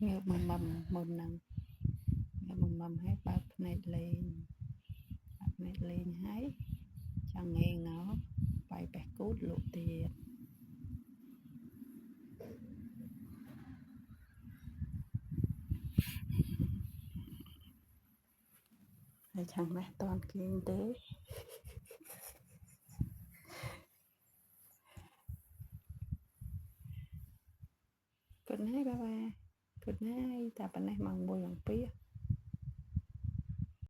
ngើបមកមុនហ្នឹងងើបមកឲ្យបើកភ្នែកលេងហើយចង់ងេងោបាយបេះគូតលក់ទៀតហើយឆាំងនេះតន់គេងទេgood night បាបា good night តែប៉ុណ្ណេះម៉ោង1 7